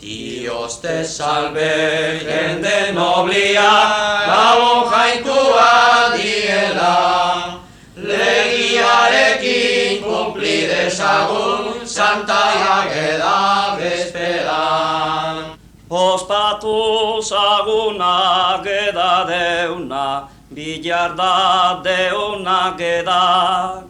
Dios te salve, jende noblia, gabon jainkoa diela. Legiarekin kumpli dezagun, Santa Ageda bezperan. Ospatu zaguna geda deuna, bilarda deuna geda.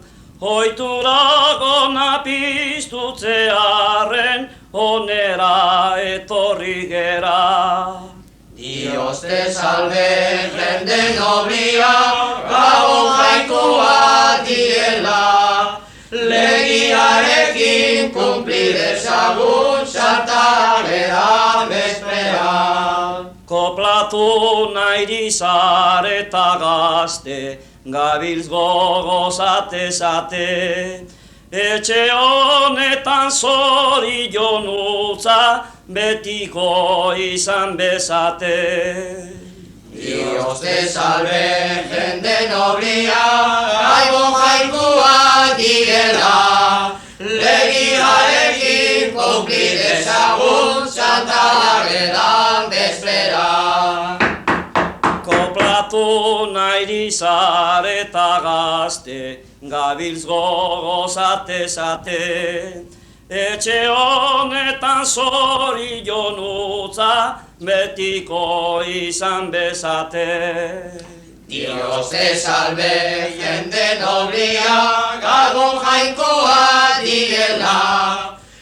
Hoitura gona piztutzearen, onera etorri gera. Dios te salve, jende noblia, gabon jainkoa diela. Legiarekin kumpli dezagun, Santa Ageda bezperan. Koplatu nahi dizareta gazte, gabiltz gogoz atezate. Etxe honetan zorion utza, betiko izan bezate. Dios te salve, jende noblia, gabon jainkoa diela. Legiarekin kumpli dezagun, Santa Ageda bezperan. Koplatu nahi dizareta gazte, gabiltz gogoz atezate. Etxe honetan zorion utza, betiko izan bezate. Dios te salve, jende noblia, gabon jainkoa diela.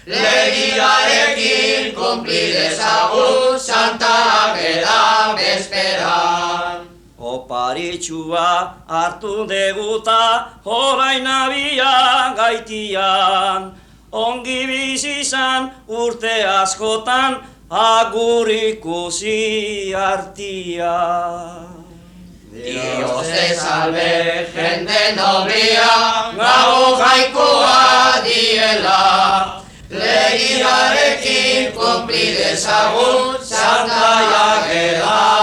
Legiarekin kumpli dezagun, Santa Ageda bezperan. Oparitxua hartu deguta, orain abian gaitian. Ongi bizi izan urte askotan, agur ikusi artian. Dios te salve, jende noblia, gabon jainkoa diela. Legiarekin kumpli dezagun, Santa Ageda